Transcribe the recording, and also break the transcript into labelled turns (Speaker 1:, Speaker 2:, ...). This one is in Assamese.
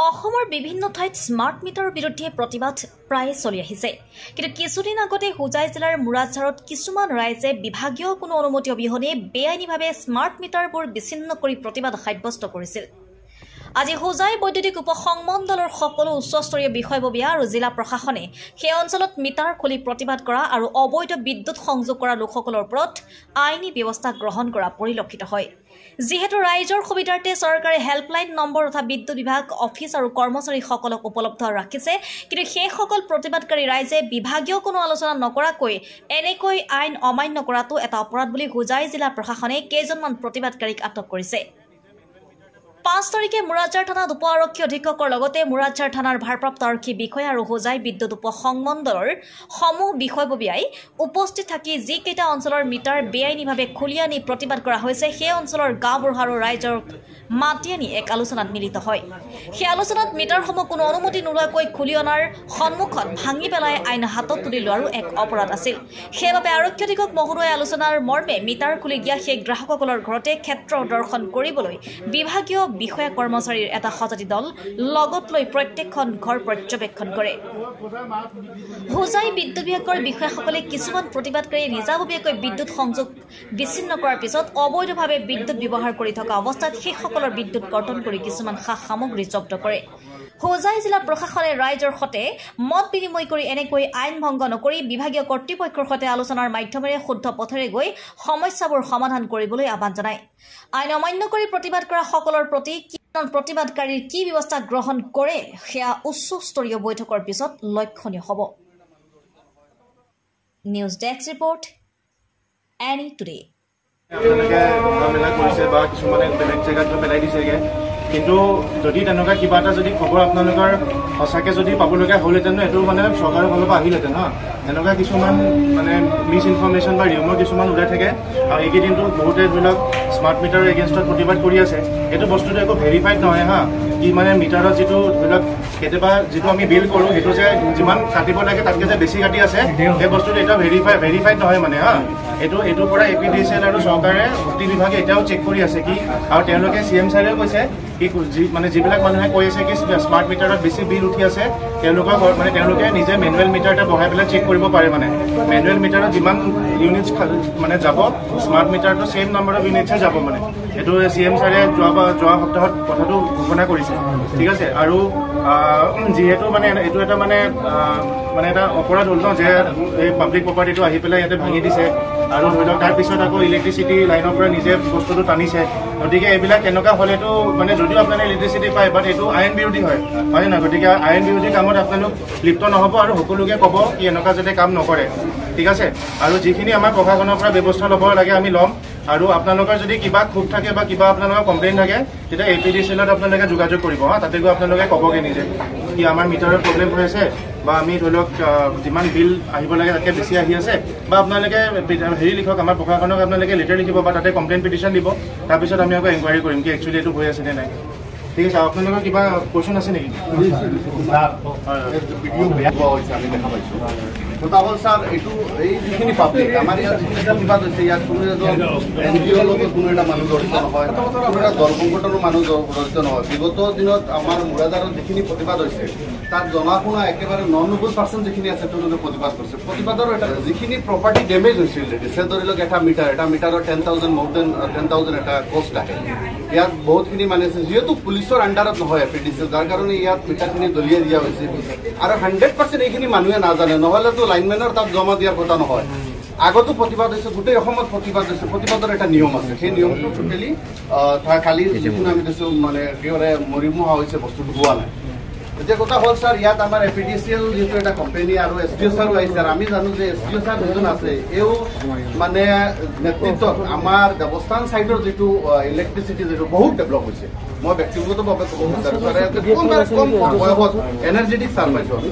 Speaker 1: অসমৰ বিভিন্ন ঠাইত স্মাৰ্ট মিটাৰৰ বিৰুদ্ধে প্ৰতিবাদ প্ৰায় চলি আহিছে। কিন্তু কিছুদিন আগতে হোজাই জিলাৰ মুৰাদঝাৰত কিছুমান ৰাইজে বিভাগীয় কোনো অনুমতি অবিহনে বেআইনীভাৱে স্মাৰ্ট মিটাৰবোৰ বিচ্ছিন্ন কৰি প্ৰতিবাদ সাব্যস্ত কৰিছিল। আজি হোজাই বৈদ্যুতিক উপসংমণ্ডলৰ সকলো উচ্চস্তৰীয় বিষয়ববীয়া আৰু জিলা প্ৰশাসনে সেই অঞ্চলত মিটাৰ খুলি প্ৰতিবাদ কৰা আৰু অবৈধ বিদ্যুৎ সংযোগ কৰা লোকসকলৰ ওপৰত আইনী ব্যৱস্থা গ্ৰহণ কৰা পৰিলক্ষিত হয়। যিহেতু ৰাইজৰ সুবিধাৰ্থে চৰকাৰে হেল্পলাইন নম্বৰ তথা বিদ্যুৎ বিভাগ অফিচ আৰু কৰ্মচাৰীসকলক উপলব্ধ ৰাখিছে, কিন্তু সেইসকল প্ৰতিবাদকাৰী ৰাইজে বিভাগীয় কোনো আলোচনা নকৰাকৈ এনেকৈ আইন অমান্য কৰাটো এটা অপৰাধ বুলি হোজাই জিলা প্ৰশাসনে কেইজনমান প্ৰতিবাদকাৰীক আটক কৰিছে। 5 তাৰিখে মুৰাদঝাৰ থানাত উপ আৰক্ষী অধীক্ষকৰ লগতে মুৰাদঝাৰ থানাৰ ভাৰপ্ৰাপ্ত আৰক্ষী বিষয়া আৰু হোজাই বিদ্যুৎ উপসংমণ্ডলৰ সমূহ বিষয়ববীয়াই উপস্থিত থাকি যিকেইটা অঞ্চলৰ মিটাৰ বেআইনীভাৱে খুলি আনি প্ৰতিবাদ কৰা হৈছে সেই অঞ্চলৰ গাঁওবুঢ়া আৰু ৰাইজৰ মাতি আনি এক আলোচনাত মিলিত হয়। সেই আলোচনাত মিটাৰসমূহ কোনো অনুমতি নোলোৱাকৈ খুলি অনাৰ সন্মুখত ভাঙি পেলাই আইন হাতত তুলি লোৱাৰো এক অপৰাধ আছিল। সেইবাবে আৰক্ষী অধীক্ষক মহোদয়ে আলোচনাৰ মৰ্মে মিটাৰ খুলি দিয়া সেই গ্ৰাহকসকলৰ ঘৰতে ক্ষেত্ৰ দৰ্শন কৰিবলৈ বিভাগীয় বিষয়া কৰ্মচাৰীৰ এটা সজাতি দল লগত লৈ প্ৰত্যেকখন ঘৰ পৰ্যবেক্ষণ কৰে। হোজাই বিদ্যুৎ বিভাগৰ বিষয়াসকলে কিছুমান প্ৰতিবাদকাৰী নিজাববীয়াকৈ বিদ্যুৎ সংযোগ বিচ্ছিন্ন কৰাৰ পিছত অবৈধভাৱে বিদ্যুৎ ব্যৱহাৰ কৰি থকা অৱস্থাত সেইসকলৰ বিদ্যুৎ কৰ্তন কৰি কিছুমান সা সামগ্ৰী জব্দ কৰে। হোজাই জিলা প্ৰশাসনে ৰাইজৰ সৈতে মত বিনিময় কৰি এনেকৈ আইন ভংগ নকৰি বিভাগীয় কৰ্তৃপক্ষৰ সৈতে আলোচনাৰ মাধ্যমেৰে শুদ্ধ পথেৰে গৈ সমস্যাবোৰ সমাধান কৰিবলৈ আহ্বান জনায়। আইন অমান্য কৰি প্ৰতিবাদ কৰা সকলৰ প্ৰতি প্ৰতিবাদকাৰীৰ কি ব্যৱস্থা গ্ৰহণ কৰে সেয়া উচ্চস্তৰীয় বৈঠকৰ পিছত লক্ষণীয় হ'ব। News desk report, any today.
Speaker 2: কিন্তু যদি তেনেকুৱা কিবা এটা যদি খবৰ আপোনালোকৰ সঁচাকৈ যদি পাবলগীয়া হ'লহেঁতেন এইটো মানে চৰকাৰৰ ফালৰ পৰা আহিলহেঁতেন ন। তেনেকুৱা কিছুমান মানে মিছ ইনফৰ্মেশ্যন বা ৰিউমৰ কিছুমান ওলাই থাকে আৰু এইকেইদিনটো বহুতে ধৰি লওক স্মাৰ্ট মিটাৰৰ এগেইনষ্টত প্ৰতিবাদ কৰি আছে। এইটো বস্তুটো একো ভেৰিফাইড নহয় হা। কি মানে মিটাৰত যিটো ধৰি লওক কেতিয়াবা যিটো আমি বিল কৰোঁ সেইটো যে যিমান কাটিব লাগে তাতকৈ যে বেছি কাটি আছে সেই বস্তুটো এতিয়াও ভেৰিফাইড নহয় মানে হা। এইটোৰ পৰা APDCL আৰু চৰকাৰে শক্তি বিভাগে এতিয়াও চেক কৰি আছে কি, আৰু তেওঁলোকে CM ছাৰেও কৈছে কি মানে যিবিলাক মানুহে কৈ আছে কি স্মাৰ্ট মিটাৰত বেছি বিল উঠি আছে তেওঁলোকে নিজে মেনুৱেল মিটাৰ এটা বহাই পেলাই চেক কৰিব পাৰে। মানে মেনুৱেল মিটাৰত যিমান ইউনিটছ মানে যাব স্মাৰ্ট মিটাৰটো ছেইম নম্বৰ অফ ইউনিটছহে যাব। মানে এইটো CM ছাৰে যোৱা সপ্তাহত কথাটো ঘোষণা কৰিছে, ঠিক আছে। আৰু যিহেতু মানে এইটো এটা মানে এটা অপৰাধ হ'ল ন যে এই পাব্লিক প্ৰপাৰ্টিটো আহি পেলাই ইয়াতে ভাঙি দিছে আৰু ধৰি লওক তাৰপিছত আকৌ ইলেক্ট্ৰিচিটি লাইনৰ পৰা নিজে বস্তুটো টানিছে। গতিকে এইবিলাক এনেকুৱা হ'লেতো মানে যদিও আপোনালোকে ইলেক্ট্ৰিচিটি পায় বাট এইটো আইন বিৰোধী হয় নহয়। গতিকে আইন বিৰোধী কামত আপোনালোক লিপ্ত নহ'ব আৰু সকলোকে ক'ব কি এনেকুৱা যাতে কাম নকৰে, ঠিক আছে। আৰু যিখিনি আমাৰ প্ৰশাসনৰ পৰা ব্যৱস্থা ল'ব লাগে আমি ল'ম। আৰু আপোনালোকৰ যদি কিবা ক্ষোভ থাকে বা কিবা আপোনালোকৰ কমপ্লেইন থাকে তেতিয়া APDCLত আপোনালোকে যোগাযোগ কৰিব হা। তাতে গৈ আপোনালোকে ক'বগৈ নিজে কি আমাৰ মিটাৰৰ প্ৰব্লেম হৈ আছে বা আমি ধৰি লওক যিমান বিল আহিব লাগে তাতকৈ বেছি আহি আছে, বা আপোনালোকে হেৰি লিখক আমাৰ প্ৰশাসনক আপোনালোকে লেটাৰ লিখিব বা তাতে কমপ্লেইন পিটিশ্যন দিব। তাৰপিছত আমি আকৌ এনকুৱাৰী কৰিম কি একচুৱেলি এইটো হৈ আছে নে নাই, ঠিক আছে। আপোনালোকৰ কিবা কুৱেশ্যন আছে নেকি?
Speaker 3: কথা হ'ল ছাৰ এইটো এই যিখিনি পাব্লিক আমাৰ ইয়াত যিখিনি প্ৰতিবাদ হৈছে ইয়াত কোনো এজন NGOৰ লগত কোনো এটা মানুহ জড়িত নহয়, কোনো এটা দল সংগঠনৰ মানুহ জড়িত নহয়। বিগত দিনত আমাৰ মুৰাদাৰত যিখিনি প্ৰতিবাদ হৈছে তাত জনা শুনা একেবাৰে 99% যিখিনি আছে তেওঁলোকে প্ৰতিবাদ কৰিছে। প্ৰতিবাদৰ এটা যিখিনি প্ৰপাৰ্টি ডেমেজ হৈছিল ৰিচেণ্ট ধৰি লওক এটা মিটাৰৰ 10,000 মোৰ দেন 10,000 এটা কষ্ট আহে। ইয়াত বহুতখিনি মানুহ আছে যিহেতু পুলিচৰ আণ্ডাৰত নহয় APDCL, যাৰ কাৰণে ইয়াত মিটাৰখিনি দলিয়াই দিয়া হৈছে আৰু 100% এইখিনি মানুহে নাজানে। নহ'লেতো লাইনমেনৰ তাত জমা দিয়াৰ কথা নহয়। আগতো প্ৰতিবাদ হৈছে, গোটেই অসমত প্ৰতিবাদ হৈছে। প্ৰতিবাদৰ এটা নিয়ম আছে, সেই নিয়মটো টোটেলি কালি যিকোনো আমি দিছোঁ মানে একেবাৰে মৰিমোহা হৈছে, বস্তুটো হোৱা নাই। এতিয়া কথা হ'ল ছাৰ ইয়াত আমাৰ APDCL যিহেতু এটা কোম্পানী আৰু SDO ছাৰো আহিছে আৰু আমি জানো যে SDO ছাৰ যিজন আছে এও মানে নেতৃত্বত আমাৰ দেৱস্থান ছাইডৰ যিটো ইলেক্ট্ৰিচিটি যিটো বহুত ডেভেলপ হৈছে। মই ব্যক্তিগতভাৱে ক'ব বিচাৰোঁ ছাৰ কম বয়সত এনাৰ্জেটিক ছাৰ পাইছোঁ আমি।